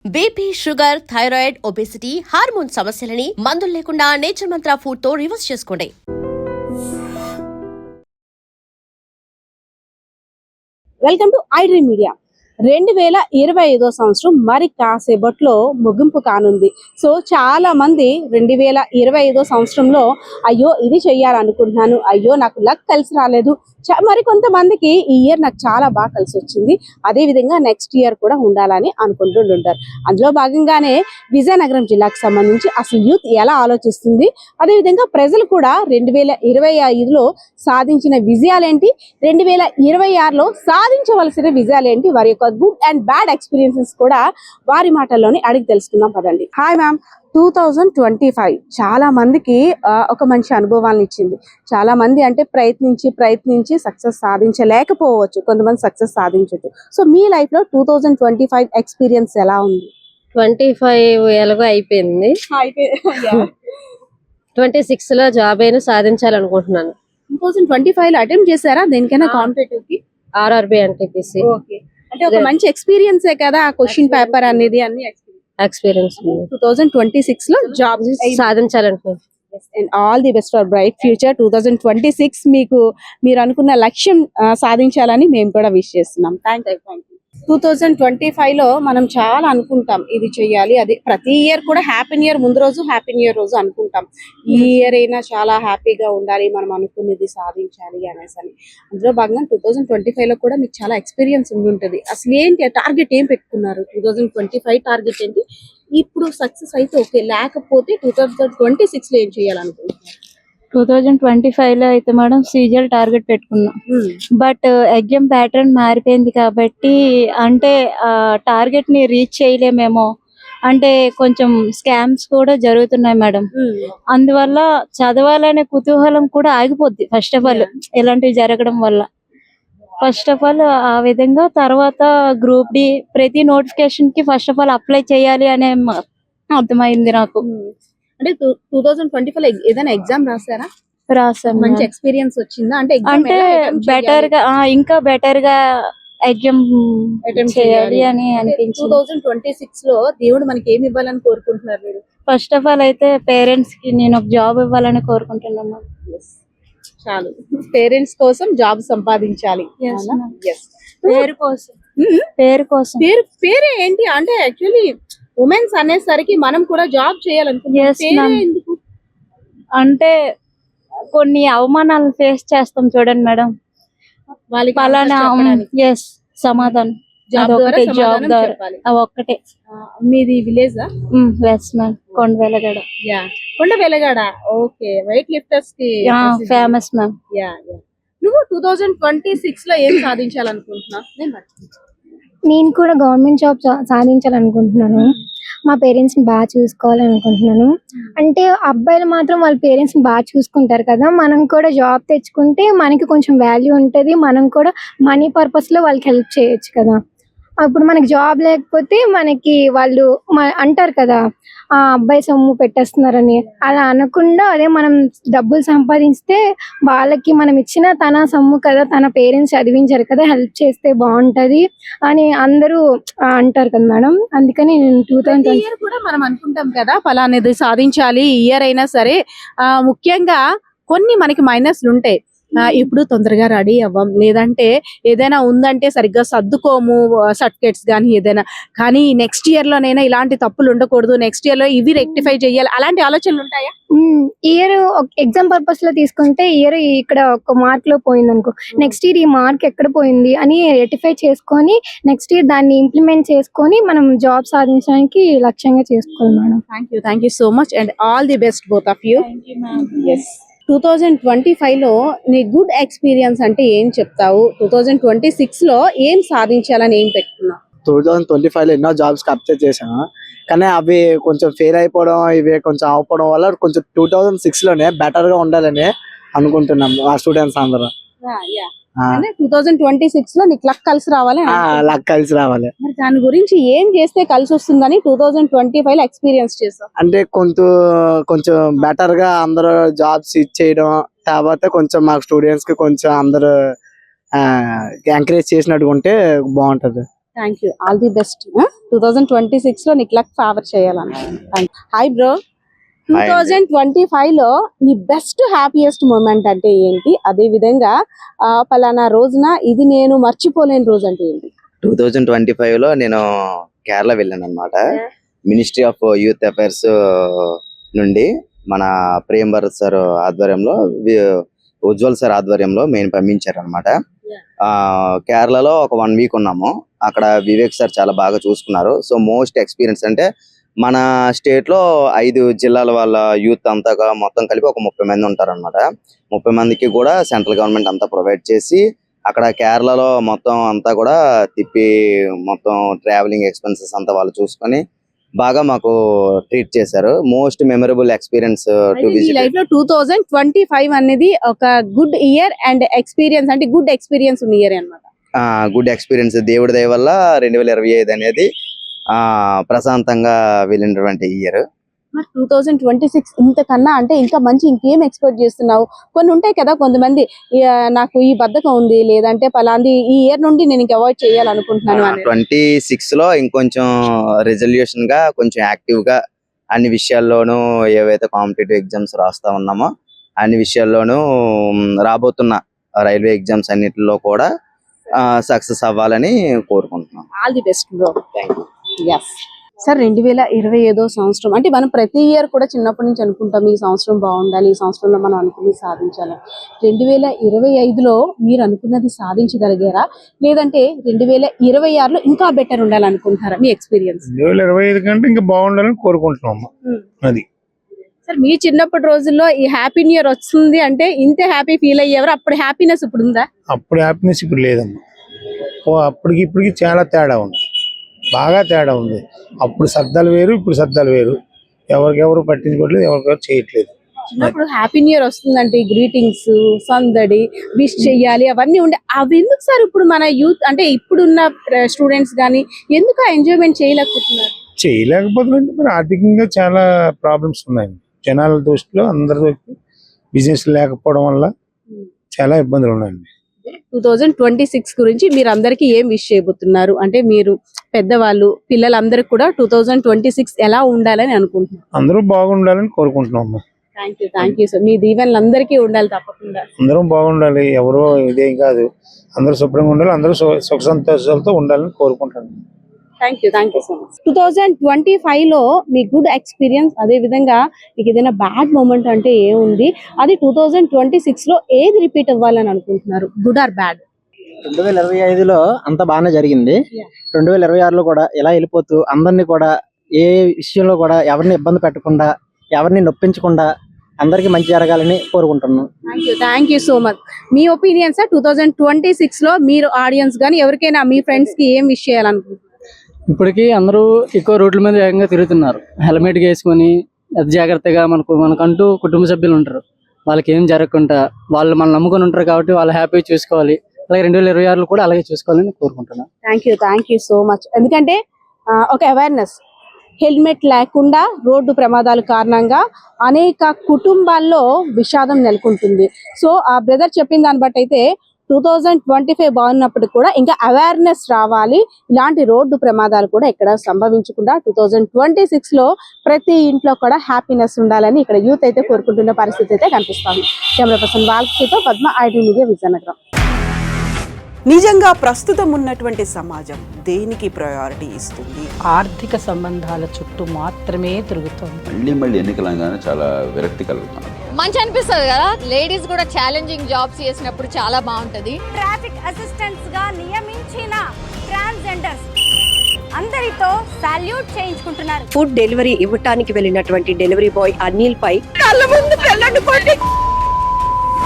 BP, sugar, thyroid, obesity, hormone సమస్యలని మందులు లేకుండా నేచర్ మంత్ర ఫుడ్ తో రివర్స్ చేసుకోండి. Welcome to I dream media. 2025 సంవత్సరం మరి కాసేపట్లో ముగింపు కానుంది. సో చాలా మంది 2025 సంవత్సరంలో అయ్యో ఇది చెయ్యాలనుకుంటున్నాను, అయ్యో నాకు లక్ కలిసి రాలేదు, మరి కొంతమందికి ఈ ఇయర్ నాకు చాలా బాగా కలిసి వచ్చింది, అదే విధంగా నెక్స్ట్ ఇయర్ కూడా ఉండాలని అనుకుంటుంటారు. అందులో భాగంగానే విజయనగరం జిల్లాకు సంబంధించి అసలు యూత్ ఎలా ఆలోచిస్తుంది, అదేవిధంగా ప్రజలు కూడా 2025లో సాధించిన విజయాలేంటి, 2026లో సాధించవలసిన విజయాలేంటి, వారి యొక్క గుడ్ అండ్ బ్యాడ్ ఎక్స్పీరియన్సెస్ కూడా వారి మాటల్లోనే అడిగి తెలుసుకుందాం పదండి. హాయ్ మ్యామ్, 2025 చాలా మందికి ఒక మంచి అనుభవాలను ఇచ్చింది. చాలా మంది అంటే ప్రయత్నించి సక్సెస్ సాధించలేకపోవచ్చు, కొంతమంది సక్సెస్ సాధించవచ్చు. సో మీ లైఫ్ లో 2025 ఎక్స్పీరియన్స్ ఎలా ఉంది? 25 ఎలాగో అయిపోయింది. 26 లో జాబ్ అయినా సాధించాలనుకుంటున్నాను. 2025 లో అటెంప్ట్ చేశారా దేనికైనా కాంపిటేటివ్ కి? RRB NTPC. ఓకే, అంటే ఒక మంచి ఎక్స్పీరియన్సే కదా ఆ క్వశ్చన్ పేపర్ అనేది, అన్ని ఎక్స్పీరియన్స్ 2026 లో జాబ్ సాధించాలనుకుంటున్నాను. And all the best for bright future. 2026 మీరు అనుకున్న లక్ష్యం సాధించాలని మేము కూడా విష్ చేస్తున్నాం. Thank you. 2025 లో మనం చాలా అనుకుంటాం, ఇది చెయ్యాలి, అది ప్రతి ఇయర్ కూడా హ్యాపీ న్యూ ఇయర్ ముందు రోజు, హ్యాపీ న్యూ ఇయర్ రోజు అనుకుంటాం, ఈ ఇయర్ అయినా చాలా హ్యాపీగా ఉండాలి, మనం అనుకున్నది సాధించాలి అనేసి అని. అందులో భాగంగా 2025 లో కూడా మీకు చాలా ఎక్స్పీరియన్స్ ఉంటుంది. అసలు ఏంటి టార్గెట్ ఏం పెట్టుకున్నారు? 2025 టార్గెట్ ఏంటి? ఇప్పుడు సక్సెస్ అయితే ఓకే, లేకపోతే 2026 లో ఏం చేయాలనుకుంటున్నారు? 2025 లో అయితే మేడం సీజీఎల్ టార్గెట్ పెట్టుకున్నాం. బట్ ఎగ్జామ్ ప్యాటర్న్ మారిపోయింది కాబట్టి అంటే టార్గెట్ ని రీచ్ చేయలేమేమో, అంటే కొంచెం స్కామ్స్ కూడా జరుగుతున్నాయి మేడం. అందువల్ల చదవాలనే కుతూహలం కూడా ఆగిపోద్ది ఫస్ట్ ఆఫ్ ఆల్ ఇలాంటివి జరగడం వల్ల. ఫస్ట్ ఆఫ్ ఆల్ ఆ విధంగా తర్వాత గ్రూప్ డి ప్రతి నోటిఫికేషన్ కి ఫస్ట్ ఆఫ్ ఆల్ అప్లై చేయాలి అనే అర్థమైంది నాకు. అంటే 2025 లో ఏదైనా ఎగ్జామ్ రాసారా? రాసాను. మంచి ఎక్స్పీరియన్స్ వచ్చిందా? అంటే బెటర్ గా ఇంకా బెటర్ గా ఎగ్జామ్ చేయాలి అని అనిపించింది. 2026 లో దేవుడు మనకి ఏమి ఇవ్వాలని కోరుకుంటున్నారు మీరు? ఫస్ట్ ఆఫ్ ఆల్ అయితే పేరెంట్స్ కి నేను ఒక జాబ్ ఇవ్వాలని కోరుకుంటున్నాను. చాలు, పేరెంట్స్ కోసం జాబ్ సంపాదించాలి. పేరు కోసం. పేరే ఏంటి అంటే యాక్చువల్లీ ఉమెన్స్ అనేసరికి మనం కూడా జాబ్ చేయాలనుకుంటున్నాం. ఎందుకు అంటే కొన్ని అవమానాలు ఫేస్ చేస్తాం చూడండి మేడం, వాళ్ళకి పలానా సమాధానం జాబ్ ఒక్కటే. మీది విలేజా? West ma'am, Kondavelagada. Okay, weightlifters కి ఫేమస్ మ్యామ్. నువ్వు 2026 లో ఏం సాధించాలనుకుంటున్నావు? నేను కూడా గవర్నమెంట్ జాబ్ సాధించాలనుకుంటున్నాను. మా పేరెంట్స్ ని బాగా చూసుకోవాలనుకుంటున్నాను. అంటే అబ్బాయిలు మాత్రం వాళ్ళ పేరెంట్స్ ని బాగా చూసుకుంటారు కదా, మనం కూడా జాబ్ తెచ్చుకుంటే మనకి కొంచెం వాల్యూ ఉంటుంది, మనం కూడా మనీ పర్పస్ లో వాళ్ళకి హెల్ప్ చేయొచ్చు కదా. అప్పుడు మనకి జాబ్ లేకపోతే మనకి వాళ్ళు అంటారు కదా, ఆ అబ్బాయి సొమ్ము పెట్టేస్తున్నారని, అలా అనకుండా అదే మనం డబ్బులు సంపాదిస్తే వాళ్ళకి మనం ఇచ్చిన తన సొమ్ము కదా, తన పేరెంట్స్ చదివించారు కదా, హెల్ప్ చేస్తే బాగుంటది అని అందరూ అంటారు కదా మేడం. అందుకని నేను 2020 కూడా మనం అనుకుంటాం కదా ఫలానాది సాధించాలి ఈ ఇయర్ అయినా సరే. ముఖ్యంగా కొన్ని మనకి మైనస్లు ఉంటాయి. ఇప్పుడు తొందరగా రెడీ అవ్వం, లేదంటే ఏదైనా ఉందంటే సరిగ్గా సర్దుకోము, సర్టిఫికేట్స్ కానీ ఏదైనా. కానీ నెక్స్ట్ ఇయర్ లోనైనా ఇలాంటి తప్పులు ఉండకూడదు, నెక్స్ట్ ఇయర్ లో ఇవి రెక్టిఫై చేయాలి, అలాంటి ఆలోచనలు ఉంటాయా? ఇయర్ ఎగ్జామ్ పర్పస్ లో తీసుకుంటే ఇయర్ ఇక్కడ ఒక మార్క్ లో పోయింది అనుకో, నెక్స్ట్ ఇయర్ ఈ మార్క్ ఎక్కడ పోయింది అని రెక్టిఫై చేసుకొని నెక్స్ట్ ఇయర్ దాన్ని ఇంప్లిమెంట్ చేసుకొని మనం జాబ్ సాధించడానికి లక్ష్యంగా చేసుకోవాలి madam. Thank you so much and all the best both of you. 2025 లో నీ గుడ్ ఎక్స్పీరియన్స్ అంటే ఏం చెప్తావు? 2026 లో ఏం సాధించాలని ఏం పెట్టుకున్నావు? 2025 లో ఎన్నో జాబ్స్ క్యాప్చర్ చేశాను, కానీ అవి కొంచెం ఫెయిల్ అయిపోవడం, ఇవి కొంచెం ఆగిపోవడం వల్ల కొంచెం 2006 లోనే బెటర్ గా ఉండాలని అనుకుంటున్నాం ఆ స్టూడెంట్స్ అందరూ. 2026 లో నీకు లక్ కలిసి రావాలి. లక్ కలిసి రావాలి. మరి దాని గురించి ఏం చేస్తే కలిసి వస్తుందని 2025 లో ఎక్స్పీరియన్స్ చేసావు? అంటే కొంచెం బెటర్ గా అందరూ జాబ్స్ ఇచ్చేయడం, తర్వాత కొంచెం మాకు స్టూడెంట్స్ కి కొంచెం అందరూ ఎంకరేజ్ చేసినట్టు ఉంటే బాగుంటది. Thank you, all the best. 2026 లో నీకు లక్ ఫేవర్ చేయాలనుకుంటున్నాను. హాయ్ బ్రో, 2025 లో నీ బెస్ట్ హ్యాపీయెస్ట్ మూమెంట్ అంటే ఏంటి? అదే విధంగా పలానా రోజున ఇది నేను మర్చిపోలేని రోజు అంటే ఏంటి? 2025 లో నేను కేరళ వెళ్ళాను అనమాట. మినిస్ట్రీ ఆఫ్ యూత్ అఫైర్స్ నుండి మన ప్రేమ్ భరత్ సార్ ఆధ్వర్యంలో, ఉజ్వల్ సార్ ఆధ్వర్యంలో మెయిన్ పంపించారు అనమాట. కేరళలో ఒక 1 వీక్ ఉన్నాము. అక్కడ వివేక్ సార్ చాలా బాగా చూసుకున్నారు. సో మోస్ట్ ఎక్స్పీరియన్స్ అంటే మన స్టేట్ లో 5 జిల్లాల వాళ్ళ యూత్ అంతా మొత్తం కలిపి ఒక 30 మంది ఉంటారు అనమాట. 30 మందికి కూడా సెంట్రల్ గవర్నమెంట్ అంతా ప్రొవైడ్ చేసి అక్కడ కేరళలో మొత్తం అంతా కూడా తిప్పి మొత్తం ట్రావెలింగ్ ఎక్స్పెన్సెస్ అంతా వాళ్ళు చూసుకొని బాగా మాకు ట్రీట్ చేశారు. Most memorable experience to visit. Life లో 2025 అనేది ఒక గుడ్ ఇయర్ అండ్ ఎక్స్పీరియన్స్ అంటే గుడ్ ఎక్స్పీరియన్స్ ఉన్న ఇయర్ అన్నమాట. గుడ్ ఎక్స్పీరియన్స్ దేవుడి దయ వల్ల 2025 అనేది ప్రశాంతంగా వెళ్ళినటువంటి ఇయర్. 2026 ఇంతకన్నా అంటే ఇంకా మంచి ఇంకేం ఎక్స్పెక్ట్ చేస్తున్నావు? కొన్ని ఉంటాయి కదా కొంతమంది, నాకు ఈ బద్ధకం ఉంది, లేదంటే పలాంది ఈ ఇయర్ నుండి నేను ఇంకా అవాయిడ్ చేయాలనుకుంటున్నాను అని. 26 లో ఇంకొంచెం రెజల్యూషన్ గా కొంచెం యాక్టివ్ గా అన్ని విషయాల్లోనూ ఏవైతే కాంపిటేటివ్ ఎగ్జామ్స్ రాస్తా ఉన్నామో అన్ని విషయాల్లోనూ రాబోతున్న రైల్వే ఎగ్జామ్స్ అన్నిటిలో కూడా సక్సెస్ అవ్వాలని కోరుకుంటున్నాం. All the best bro. Yes sir, 2025 సంవత్సరం అంటే మనం ప్రతి ఇయర్ కూడా చిన్నప్పటి నుంచి అనుకుంటాం ఈ సంవత్సరం బాగుండాలి, ఈ సంవత్సరంలో మనం అనుకున్నది సాధించాలి. 2025లో మీరు అనుకున్నది సాధించగలిగారా, లేదంటే 2026లో ఇంకా బెటర్ ఉండాలనుకుంటున్నారా? మీ ఎక్స్పీరియన్స్. 2025 కంటే ఇంకా బాగుండాలని కోరుకుంటున్నాము. అది సార్, మీ చిన్నప్పటి రోజుల్లో ఈ హ్యాపీ న్యూ ఇయర్ వస్తుంది అంటే ఇంతే హ్యాపీ ఫీల్ అయ్యేవారు? అప్పుడు హ్యాపీనెస్ ఇప్పుడు ఉందా? అప్పుడు హ్యాపీనెస్ ఇప్పుడు లేదమ్మా. అప్పటికి ఇప్పటికి చాలా తేడా ఉంది, బాగా తేడా ఉంది. అప్పుడు శబ్దాలు వేరు, ఇప్పుడు శబ్దాలు వేరు. ఎవరికెవరు పట్టించుకోవట్లేదు, ఎవరికెవరు చేయట్లేదు. చిన్నప్పుడు హ్యాపీ న్యూ ఇయర్ వస్తుందంటే గ్రీటింగ్స్, సందడి, విష్ చెయ్యాలి, అవన్నీ ఉండే. అవి ఎందుకు సార్ ఇప్పుడు మన యూత్ అంటే ఇప్పుడున్న స్టూడెంట్స్ కానీ ఎందుకు ఆ ఎంజాయ్మెంట్ చేయలేకపోతున్నారు? చేయలేకపోతుందంటే మరి ఆర్థికంగా చాలా ప్రాబ్లమ్స్ ఉన్నాయి. జనాల దృష్టిలో అందరి బిజినెస్ లేకపోవడం వల్ల చాలా ఇబ్బందులు ఉన్నాయండి. 2026 గురించి మీరు అందరికి ఏం విష్ చేయబోతున్నారు? అంటే మీరు పెద్దవాళ్ళు, పిల్లలందరికీ కూడా 2026 ఎలా ఉండాలని అనుకుంటున్నారు? అందరూ బాగుండాలని కోరుకుంటున్నాం. Thank you sir. మీ దీవెనలు అందరికీ ఉండాలి తప్పకుండా. అందరం బాగుండాలి, ఎవరో ఇదేం కాదు, అందరూ శుభ్రంగా ఉండాలి, అందరూ సుఖ సంతోషాలతో ఉండాలని కోరుకుంటాను. Thank you so much. 2025 లో మీ గుడ్ ఎక్స్పీరియన్స్, అదే విధంగా మీకు ఏదైనా బ్యాడ్ మూమెంట్ అంటే ఏముంది? అది 2026 లో ఏది రిపీట్ అవ్వాలని అనుకుంటున్నారు, గుడ్ ఆర్ బ్యాడ్? 2025లో అంత బాగానే జరిగింది. 2026లో కూడా ఇలా వెళ్ళిపోతూ అందరినీ కూడా ఏ విషయంలో కూడా ఎవరిని ఇబ్బంది పెట్టకుండా, ఎవరిని నొప్పించకుండా అందరికీ మంచి జరగాలని కోరుకుంటున్నాను. Thank you so much. Me opinion sir, 2026 లో మీరు ఆడియన్స్ కానీ ఎవరికైనా మీ ఫ్రెండ్స్ కి ఏం విష్ చేయాలనుకుంటున్నారు? ఇప్పటికీ అందరూ ఎక్కువ రోడ్ల మీద వేగంగా తిరుగుతున్నారు. హెల్మెట్ వేసుకొని అతి జాగ్రత్తగా మనకంటూ కుటుంబ సభ్యులు ఉంటారు, వాళ్ళకి ఏం జరగకుండా వాళ్ళు మనం నమ్ముకొని ఉంటారు కాబట్టి వాళ్ళు హ్యాపీ చూసుకోవాలి. అలాగే 2026లో కూడా అలాగే చూసుకోవాలని కోరుకుంటున్నాను. Thank you so much. ఎందుకంటే ఒక అవేర్నెస్, హెల్మెట్ లేకుండా రోడ్డు ప్రమాదాల కారణంగా అనేక కుటుంబాల్లో విషాదం నెలకొంటుంది. సో ఆ బ్రదర్ చెప్పిన దాన్ని బట్టి అయితే 2025 బాగున్నప్పుడు కూడా ఇంకా అవేర్నెస్ రావాలి, ఇలాంటి రోడ్డు ప్రమాదాలు కూడా ఇక్కడ సంభవించకుండా 2026 లో ప్రతి ఇంట్లో కూడా హ్యాపీనెస్ ఉండాలని ఇక్కడ యూత్ అయితే కోరుకుంటున్న పరిస్థితి అయితే కనిపిస్తుంది. కెమెరా పర్సన్ వాల్కీతో పద్మ, ఐడ్రీమ్ మీడియా, విజయనగరం. నిజంగా ప్రస్తుతం ఉన్నటువంటి సమాజం దేనికి ప్రయారిటీ ఇస్తుంది? ఆర్థిక సంబంధాల చుట్టూ మాత్రమే తిరుగుతుంది. మళ్ళీ ఎన్నికలంగానే చాలా విరక్తి కలుగుతున్నాం. మంచి అనిపిస్తుంది కదా, లేడీస్ కూడా ఛాలెంజింగ్ జాబ్స్ చేసినప్పుడు చాలా బాగుంటది. ట్రాఫిక్ అసిస్టెంట్స్ గా నియమించిన ట్రాన్స్జెండర్స్ అందరితో సాల్యూట్ చేయించుకుంటున్నారు. ఫుడ్ డెలివరీ ఇవ్వటానికి వెళ్ళినటువంటి డెలివరీ బాయ్ అనిల్ పై కళ్ళ ముందు